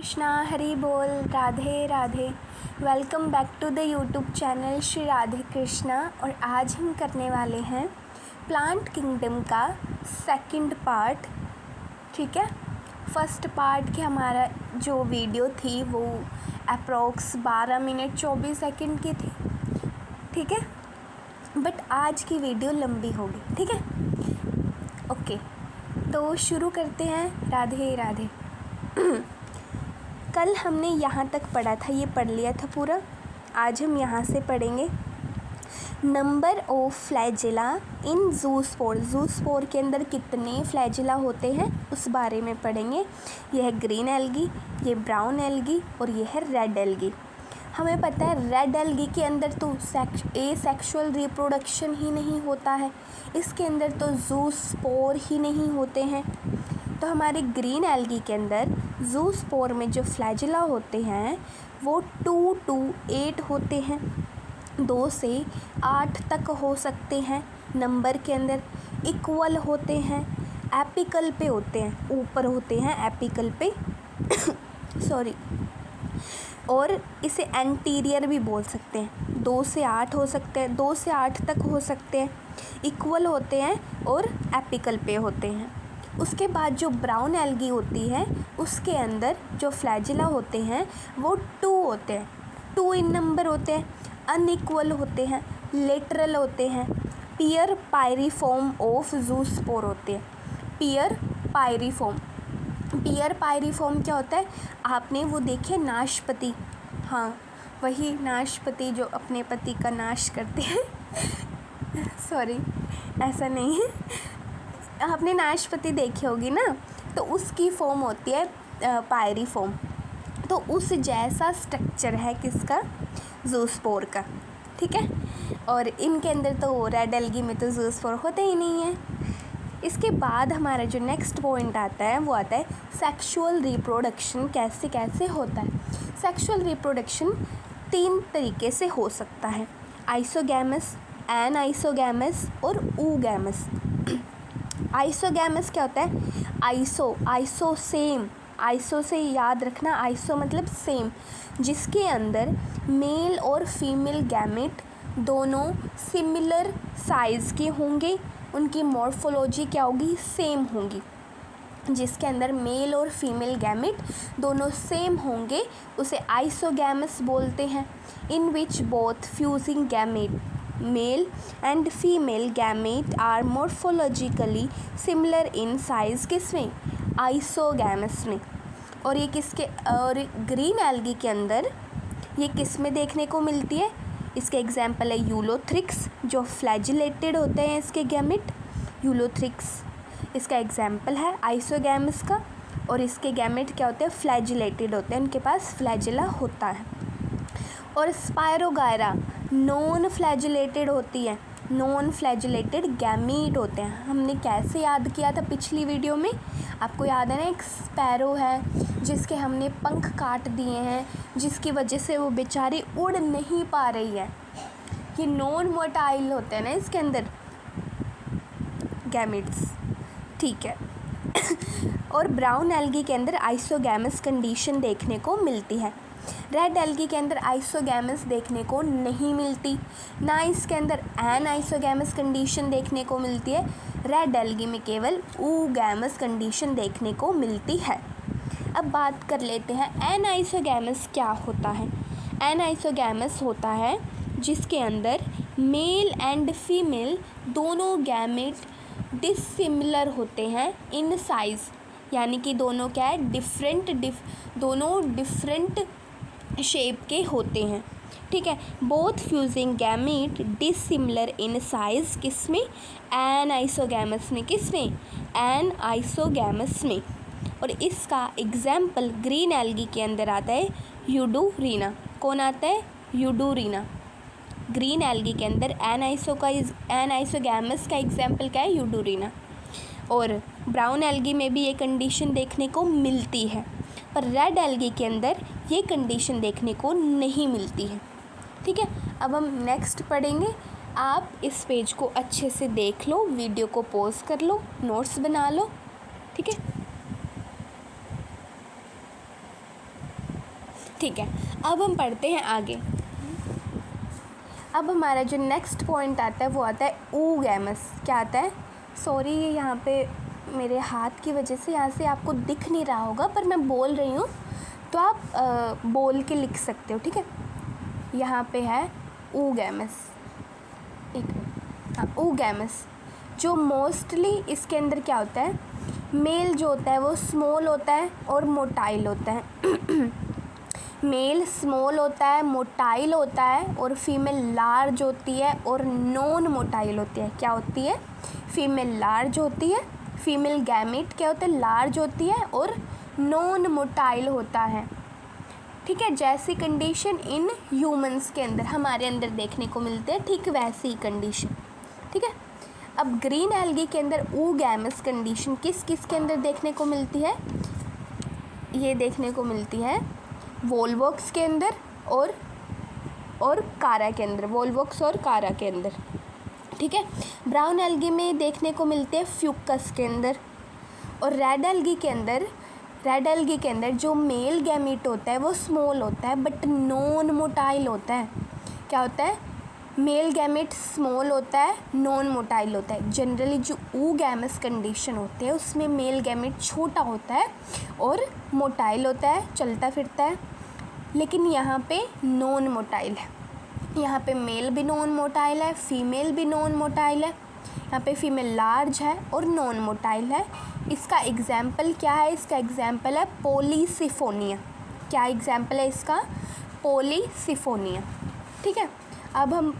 कृष्णा, हरि बोल, Radhe Radhe. Welcome back to the YouTube channel Shri Radhe Krishna. और आज हम करने वाले हैं प्लांट किंगडम का सेकंड पार्ट। ठीक है, फर्स्ट पार्ट की हमारा जो वीडियो थी वो अप्रॉक्स 12 मिनट 24 सेकंड की थी। ठीक है, बट आज की वीडियो लंबी होगी। ठीक है, ओके, तो शुरू करते हैं। राधे राधे। कल हमने यहाँ तक पढ़ा था, ये पढ़ लिया था पूरा। आज हम यहाँ से पढ़ेंगे नंबर ऑफ फ्लैजिला इन ज़ूस्पोर। ज़ूस्पोर के अंदर कितने फ्लैजिला होते हैं उस बारे में पढ़ेंगे। यह है ग्रीन एल्गी, ये ब्राउन एल्गी और ये है रेड एल्गी। हमें पता है रेड एल्गी के अंदर तो सेक्सुअल रिप्रोडक्शन ही नहीं होता है, इसके अंदर तो ज़ूस्पोर ही नहीं होते हैं। तो हमारे ग्रीन एल्गी के अंदर ज़ूस्पोर में जो फ्लैजिला होते हैं वो 2 to 8 होते हैं, 2 से 8 तक हो सकते हैं। नंबर के अंदर इक्वल होते हैं, एपिकल पे होते हैं, ऊपर होते हैं एपिकल पे सॉरी। और इसे एंटीरियर भी बोल सकते हैं। 2 से 8 हो सकते हैं, 2 से 8 तक हो सकते हैं, इक्वल होते हैं और एपिकल पे होते हैं। उसके बाद जो ब्राउन एल्गी होती है उसके अंदर जो फ्लैजिला होते हैं वो 2 होते हैं, 2 इन नंबर होते हैं, अनइक्वल होते हैं, लेटरल होते हैं, पियर पायरिफॉर्म ऑफ ज़ूस्पोर होते हैं। पियर पायरिफॉर्म, पियर पायरिफॉर्म क्या होता है? आपने वो देखे नाशपति, हाँ वही नाशपति जो अपने पति का नाश करते हैं सॉरी, ऐसा नहीं है, आपने नाशपति देखी होगी ना, तो उसकी फॉर्म होती है पायरिफॉर्म। तो उस जैसा स्ट्रक्चर है किसका? ज़ूस्पोर का। ठीक है, और इनके अंदर तो रेड एल्गी में तो ज़ूस्पोर होते ही नहीं है। इसके बाद हमारा जो नेक्स्ट पॉइंट आता है वो आता है सेक्सुअल रिप्रोडक्शन कैसे कैसे होता है। सेक्सुअल रिप्रोडक्शन 3 तरीके से हो सकता है, आइसोगैमस, एनाइसोगैमस और ऊगैमस। आइसोगैमस क्या होता है? आइसो सेम, आइसो से याद रखना, आइसो मतलब सेम, जिसके अंदर मेल और फीमेल गैमेट दोनों सिमिलर साइज़ के होंगे, उनकी मॉर्फोलॉजी क्या होगी? सेम होगी। जिसके अंदर मेल और फीमेल गैमेट दोनों सेम होंगे उसे आइसोगैमस बोलते हैं। In which both fusing gamete male and female gamete are morphologically similar in size, किसमें? आइसोगैमस में। और ये किसके, और ग्रीन एल्गी के अंदर ये किस में देखने को मिलती है? इसके एग्जाम्पल है यूलोथ्रिक्स, जो फ्लैजिलेटेड होते हैं इसके गैमेट, यूलोथ्रिक्स इसका एग्जाम्पल है आइसोगैमस का। और इसके गैमेट क्या होते हैं? फ्लैजिलेटेड होते हैं, उनके पास फ्लैजिला होता है। और स्पायरोगायरा नॉन फ्लैजिलेटेड होती है, नॉन फ्लैजिलेटेड गैमीट होते हैं। हमने कैसे याद किया था पिछली वीडियो में? आपको याद है ना, एक स्पैरो है जिसके हमने पंख काट दिए हैं, जिसकी वजह से वो बेचारी उड़ नहीं पा रही है। ये नॉन मोटाइल होते हैं ना इसके अंदर गैमेट्स। ठीक है और ब्राउन एल्गी के अंदर आइसोगैमस कंडीशन देखने को मिलती है। रेड एल्गी के अंदर आइसोगैमस देखने को नहीं मिलती, ना इसके अंदर एन आइसोगैमस कंडीशन देखने को मिलती है। रेड एल्गी में केवल ऊगैमस कंडीशन देखने को मिलती है। अब बात कर लेते हैं एन आइसोगैमस क्या होता है। एन आइसोगैमस होता है जिसके अंदर मेल एंड फीमेल दोनों गैमेट डिसिमिलर होते हैं इन साइज़, यानी कि दोनों क्या है? दोनों डिफरेंट शेप के होते हैं। ठीक है, बोथ फ्यूजिंग गैमेट डिसिमिलर इन साइज़, किसमें? एन आइसोगैमस में। किसमें? एन आइसोगैमस में। और इसका एग्जाम्पल ग्रीन एल्गी के अंदर आता है यूडोरीना। कौन आता है? यूडोरीना। ग्रीन एल्गी के अंदर एन आइसोगैमस का एग्जाम्पल क्या है? यूडोरीना। और ब्राउन एल्गी में भी ये कंडीशन देखने को मिलती है, पर रेड एल्गी के अंदर ये कंडीशन देखने को नहीं मिलती है। ठीक है, अब हम नेक्स्ट पढ़ेंगे। आप इस पेज को अच्छे से देख लो, वीडियो को पॉज कर लो, नोट्स बना लो। ठीक है, ठीक है, अब हम पढ़ते हैं आगे। अब हमारा जो नेक्स्ट पॉइंट आता है वो आता है oogamous। क्या आता है, सॉरी ये यहाँ पे मेरे हाथ की वजह से यहाँ से आपको दिख नहीं रहा होगा, पर मैं बोल रही हूँ तो आप बोल के लिख सकते हो, ठीक है। यहाँ पे है oogamous, एक मिनट, हाँ oogamous। जो मोस्टली इसके अंदर क्या होता है, मेल जो होता है वो स्मॉल होता है और मोटाइल होता है मेल स्मॉल होता है, मोटाइल होता है, और फीमेल लार्ज होती है और नॉन मोटाइल होती है। क्या होती है, फीमेल लार्ज होती है, फीमेल गैमेट क्या होता है, लार्ज होती है और नॉन मोटाइल होता है, ठीक है। जैसी कंडीशन इन ह्यूमंस के अंदर हमारे अंदर देखने को मिलते हैं, ठीक वैसी ही कंडीशन, ठीक है। अब ग्रीन एल्गी के अंदर oogamous कंडीशन किस किस के अंदर देखने को मिलती है, ये देखने को मिलती है वोल्वॉक्स के अंदर और कारा के अंदर, वोल्वॉक्स और कारा के अंदर, ठीक है। ब्राउन एल्गी में देखने को मिलते हैं फ्यूकस के अंदर, और रेड एल्गी के अंदर जो मेल गैमीट होता है वो स्मॉल होता है बट नॉन मोटाइल होता है। क्या होता है, मेल गैमेट स्मॉल होता है, नॉन मोटाइल होता है। जनरली जो oogamous कंडीशन होते हैं उसमें मेल गैमेट छोटा होता है और मोटाइल होता है, चलता फिरता है, लेकिन यहाँ पे नॉन मोटाइल है। यहाँ पे मेल भी नॉन मोटाइल है, फीमेल भी नॉन मोटाइल है, यहाँ पे फीमेल लार्ज है और नॉन मोटाइल है। इसका एग्जाम्पल क्या है, इसका एग्जाम्पल है पॉलीसिफोनिया। क्या एग्जाम्पल है इसका, पॉलीसिफोनिया, ठीक है। अब हम